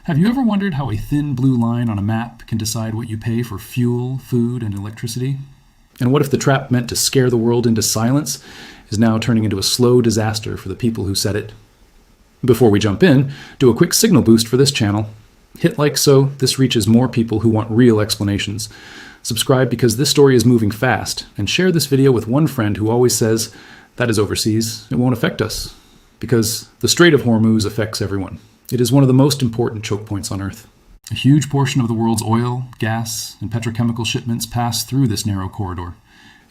Have you ever wondered how a thin blue line on a map can decide what you pay for fuel, food, and electricity? And what if the trap meant to scare the world into silence is now turning into a slow disaster for the people who set it? Before we jump in, do a quick signal boost for this channel. Hit like so this reaches more people who want real explanations. Subscribe because this story is moving fast, and share this video with one friend who always says, "That is overseas, it won't affect us." Because the Strait of Hormuz affects everyone. It is one of the most important choke points on Earth. A huge portion of the world's oil, gas, and petrochemical shipments pass through this narrow corridor.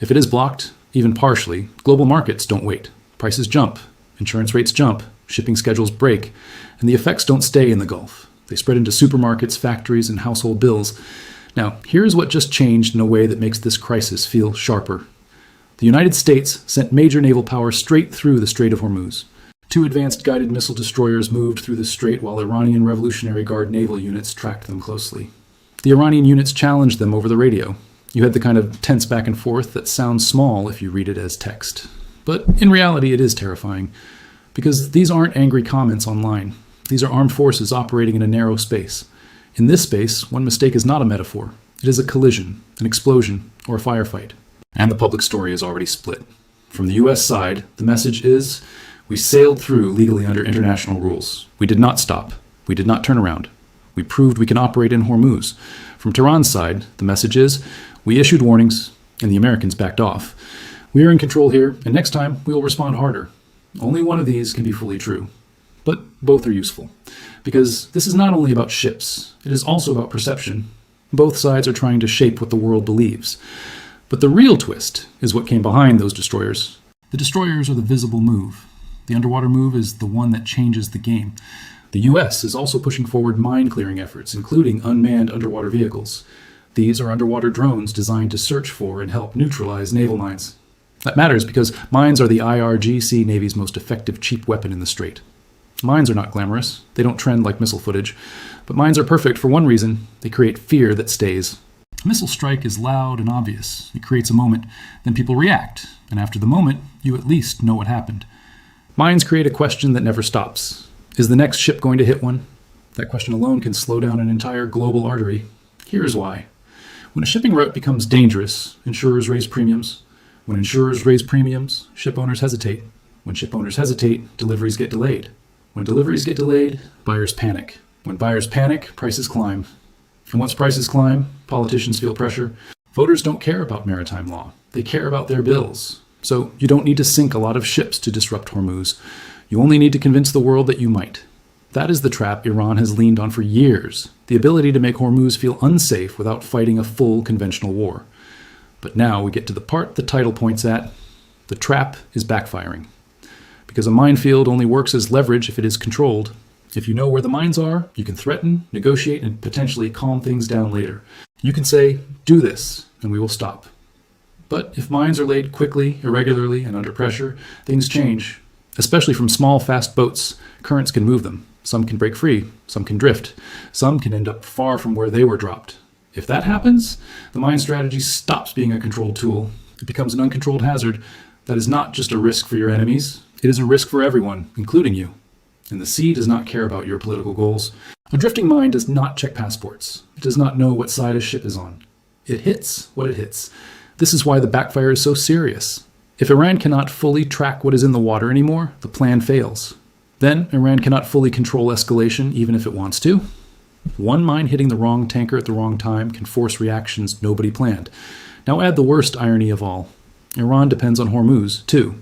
If it is blocked, even partially, global markets don't wait. Prices jump, insurance rates jump, shipping schedules break, and the effects don't stay in the Gulf. They spread into supermarkets, factories, and household bills. Now, here's what just changed in a way that makes this crisis feel sharper. The United States sent major naval power straight through the Strait of Hormuz. 2 advanced guided missile destroyers moved through the strait while Iranian Revolutionary Guard naval units tracked them closely. The Iranian units challenged them over the radio. You had the kind of tense back and forth that sounds small if you read it as text. But in reality, it is terrifying, because these aren't angry comments online. These are armed forces operating in a narrow space. In this space, one mistake is not a metaphor. It is a collision, an explosion, or a firefight. And the public story is already split. From the US side, the message is, we sailed through legally under international rules. We did not stop. We did not turn around. We proved we can operate in Hormuz. From Tehran's side, the message is, we issued warnings, and the Americans backed off. We are in control here, and next time we will respond harder. Only one of these can be fully true. But both are useful, because this is not only about ships, it is also about perception. Both sides are trying to shape what the world believes. But the real twist is what came behind those destroyers. The destroyers are the visible move. The underwater move is the one that changes the game. The US is also pushing forward mine-clearing efforts, including unmanned underwater vehicles. These are underwater drones designed to search for and help neutralize naval mines. That matters because mines are the IRGC Navy's most effective cheap weapon in the Strait. Mines are not glamorous. They don't trend like missile footage. But mines are perfect for one reason: they create fear that stays. A missile strike is loud and obvious. It creates a moment. Then people react. And after the moment, you at least know what happened. Mines create a question that never stops. Is the next ship going to hit one? That question alone can slow down an entire global artery. Here's why. When a shipping route becomes dangerous, insurers raise premiums. When insurers raise premiums, ship owners hesitate. When ship owners hesitate, deliveries get delayed. When deliveries get delayed, buyers panic. When buyers panic, prices climb. And once prices climb, politicians feel pressure. Voters don't care about maritime law. They care about their bills. So you don't need to sink a lot of ships to disrupt Hormuz. You only need to convince the world that you might. That is the trap Iran has leaned on for years, the ability to make Hormuz feel unsafe without fighting a full conventional war. But now we get to the part the title points at. The trap is backfiring. Because a minefield only works as leverage if it is controlled. If you know where the mines are, you can threaten, negotiate, and potentially calm things down later. You can say, do this, and we will stop. But if mines are laid quickly, irregularly, and under pressure, things change. Especially from small, fast boats, currents can move them. Some can break free, some can drift, some can end up far from where they were dropped. If that happens, the mine strategy stops being a controlled tool. It becomes an uncontrolled hazard that is not just a risk for your enemies, it is a risk for everyone, including you. And the sea does not care about your political goals. A drifting mine does not check passports. It does not know what side a ship is on. It hits what it hits. This is why the backfire is so serious. If Iran cannot fully track what is in the water anymore, the plan fails. Then Iran cannot fully control escalation even if it wants to. One mine hitting the wrong tanker at the wrong time can force reactions nobody planned. Now add the worst irony of all. Iran depends on Hormuz, too.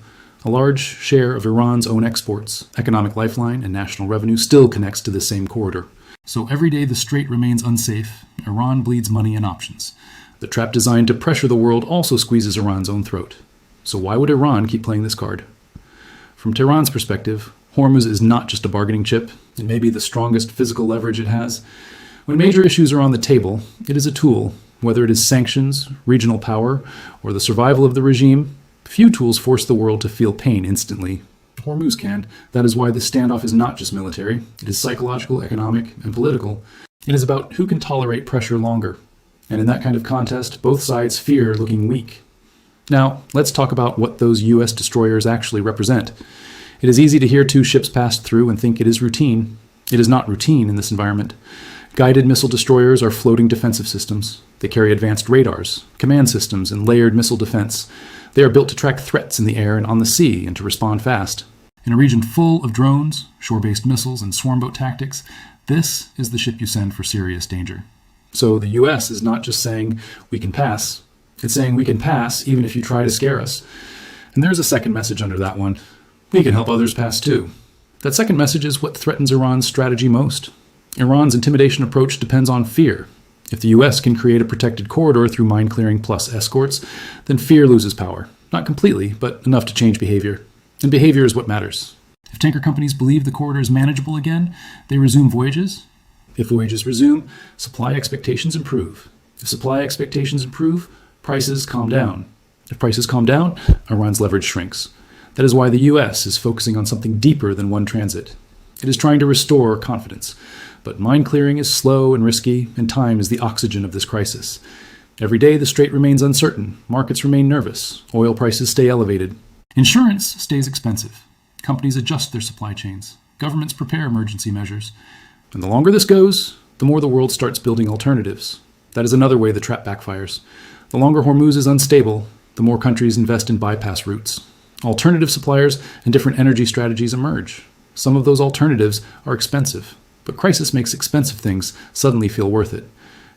A large share of Iran's own exports, economic lifeline, and national revenue still connects to the same corridor. So every day the strait remains unsafe, Iran bleeds money and options. The trap designed to pressure the world also squeezes Iran's own throat. So why would Iran keep playing this card? From Tehran's perspective, Hormuz is not just a bargaining chip. It may be the strongest physical leverage it has. When major issues are on the table, it is a tool. Whether it is sanctions, regional power, or the survival of the regime, few tools force the world to feel pain instantly. Hormuz can. That is why this standoff is not just military. It is psychological, economic, and political. It is about who can tolerate pressure longer. And in that kind of contest, both sides fear looking weak. Now, let's talk about what those US destroyers actually represent. It is easy to hear 2 ships pass through and think it is routine. It is not routine in this environment. Guided missile destroyers are floating defensive systems. They carry advanced radars, command systems, and layered missile defense. They are built to track threats in the air and on the sea and to respond fast. In a region full of drones, shore-based missiles, and swarm boat tactics, this is the ship you send for serious danger. So the U.S. is not just saying, we can pass. It's saying we can pass even if you try to scare us. And there's a second message under that one. We can help others pass too. That second message is what threatens Iran's strategy most. Iran's intimidation approach depends on fear. If the U.S. can create a protected corridor through mine clearing plus escorts, then fear loses power. Not completely, but enough to change behavior. And behavior is what matters. If tanker companies believe the corridor is manageable again, they resume voyages. If voyages resume, supply expectations improve. If supply expectations improve, prices calm down. If prices calm down, Iran's leverage shrinks. That is why the U.S. is focusing on something deeper than one transit. It is trying to restore confidence. But mine clearing is slow and risky, and time is the oxygen of this crisis. Every day the strait remains uncertain, markets remain nervous, oil prices stay elevated. Insurance stays expensive. Companies adjust their supply chains. Governments prepare emergency measures. And the longer this goes, the more the world starts building alternatives. That is another way the trap backfires. The longer Hormuz is unstable, the more countries invest in bypass routes. Alternative suppliers and different energy strategies emerge. Some of those alternatives are expensive, but crisis makes expensive things suddenly feel worth it.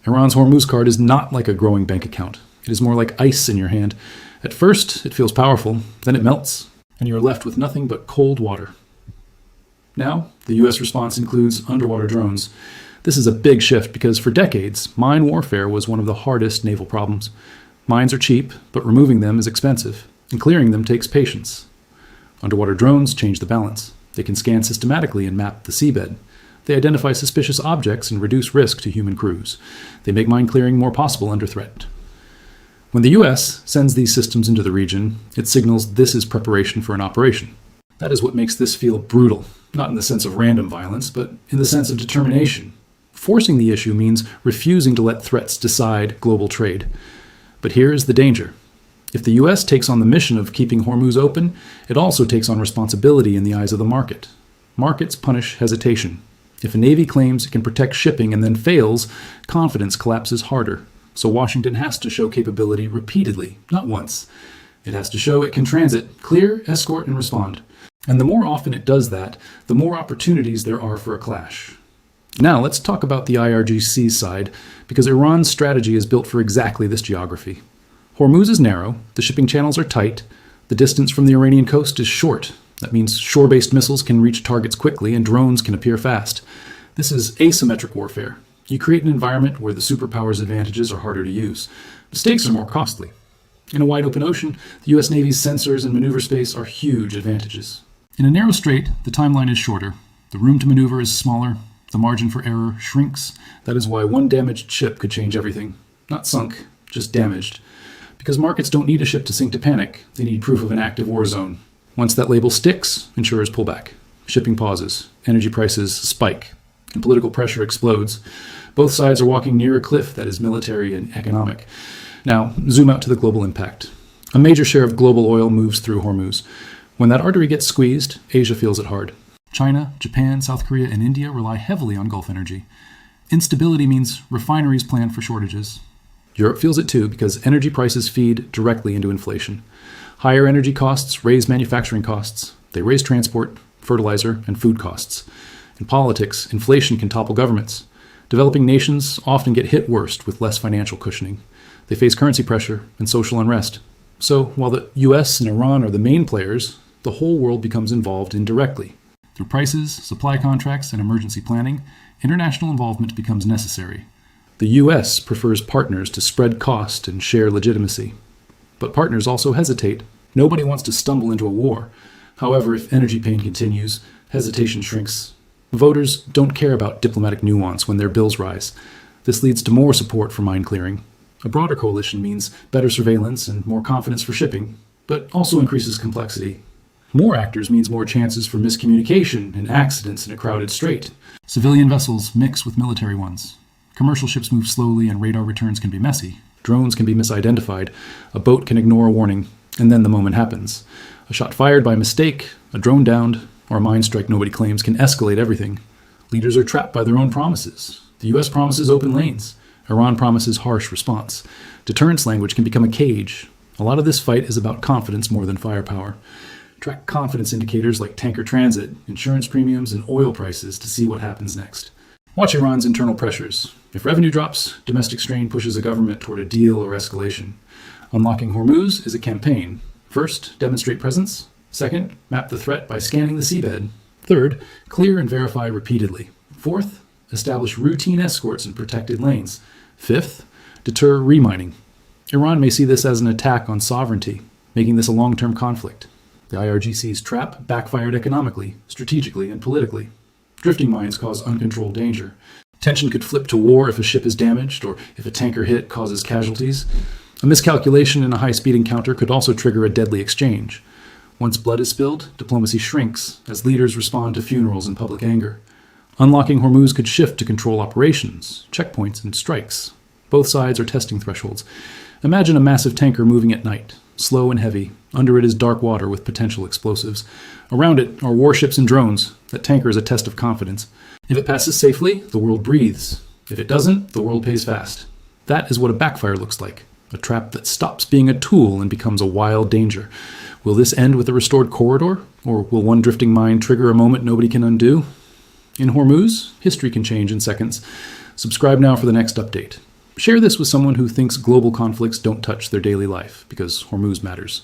Iran's Hormuz card is not like a growing bank account. It is more like ice in your hand. At first, it feels powerful, then it melts, and you are left with nothing but cold water. Now, the U.S. response includes underwater drones. This is a big shift because for decades, mine warfare was one of the hardest naval problems. Mines are cheap, but removing them is expensive, and clearing them takes patience. Underwater drones change the balance. They can scan systematically and map the seabed. They identify suspicious objects and reduce risk to human crews. They make mine clearing more possible under threat. When the U.S. sends these systems into the region, it signals this is preparation for an operation. That is what makes this feel brutal, not in the sense of random violence, but in the sense of determination. Forcing the issue means refusing to let threats decide global trade. But here is the danger. If the U.S. takes on the mission of keeping Hormuz open, it also takes on responsibility in the eyes of the market. Markets punish hesitation. If a navy claims it can protect shipping and then fails, confidence collapses harder. So Washington has to show capability repeatedly, not once. It has to show it can transit, clear, escort, and respond. And the more often it does that, the more opportunities there are for a clash. Now let's talk about the IRGC side, because Iran's strategy is built for exactly this geography. Hormuz is narrow, the shipping channels are tight, the distance from the Iranian coast is short. That means shore-based missiles can reach targets quickly and drones can appear fast. This is asymmetric warfare. You create an environment where the superpower's advantages are harder to use. The stakes are more costly. In a wide open ocean, the U.S. Navy's sensors and maneuver space are huge advantages. In a narrow strait, the timeline is shorter. The room to maneuver is smaller. The margin for error shrinks. That is why one damaged ship could change everything. Not sunk, just damaged. Because markets don't need a ship to sink to panic. They need proof of an active war zone. Once that label sticks, insurers pull back. Shipping pauses. Energy prices spike. And political pressure explodes. Both sides are walking near a cliff that is military and economic. Now, zoom out to the global impact. A major share of global oil moves through Hormuz. When that artery gets squeezed, Asia feels it hard. China, Japan, South Korea, and India rely heavily on Gulf energy. Instability means refineries plan for shortages. Europe feels it too because energy prices feed directly into inflation. Higher energy costs raise manufacturing costs. They raise transport, fertilizer, and food costs. In politics, inflation can topple governments. Developing nations often get hit worst with less financial cushioning. They face currency pressure and social unrest. So, while the US and Iran are the main players, the whole world becomes involved indirectly. Through prices, supply contracts, and emergency planning, international involvement becomes necessary. The US prefers partners to spread cost and share legitimacy. But partners also hesitate. Nobody wants to stumble into a war. However, if energy pain continues, hesitation shrinks. Voters don't care about diplomatic nuance when their bills rise. This leads to more support for mine clearing. A broader coalition means better surveillance and more confidence for shipping, but also increases complexity. More actors means more chances for miscommunication and accidents in a crowded strait. Civilian vessels mix with military ones. Commercial ships move slowly and radar returns can be messy. Drones can be misidentified. A boat can ignore a warning, and then the moment happens. A shot fired by mistake, a drone downed, or a mine strike nobody claims can escalate everything. Leaders are trapped by their own promises. The US promises open lanes. Iran promises harsh response. Deterrence language can become a cage. A lot of this fight is about confidence more than firepower. Track confidence indicators like tanker transit, insurance premiums, and oil prices to see what happens next. Watch Iran's internal pressures. If revenue drops, domestic strain pushes a government toward a deal or escalation. Unlocking Hormuz is a campaign. First, demonstrate presence. Second, map the threat by scanning the seabed. Third, clear and verify repeatedly. Fourth, establish routine escorts in protected lanes. Fifth, deter remining. Iran may see this as an attack on sovereignty, making this a long-term conflict. The IRGC's trap backfired economically, strategically, and politically. Drifting mines cause uncontrolled danger. Tension could flip to war if a ship is damaged or if a tanker hit causes casualties. A miscalculation in a high-speed encounter could also trigger a deadly exchange. Once blood is spilled, diplomacy shrinks as leaders respond to funerals and public anger. Unlocking Hormuz could shift to control operations, checkpoints, and strikes. Both sides are testing thresholds. Imagine a massive tanker moving at night, slow and heavy. Under it is dark water with potential explosives. Around it are warships and drones. That tanker is a test of confidence. If it passes safely, the world breathes. If it doesn't, the world pays fast. That is what a backfire looks like. A trap that stops being a tool and becomes a wild danger. Will this end with a restored corridor? Or will one drifting mine trigger a moment nobody can undo? In Hormuz, history can change in seconds. Subscribe now for the next update. Share this with someone who thinks global conflicts don't touch their daily life, because Hormuz matters.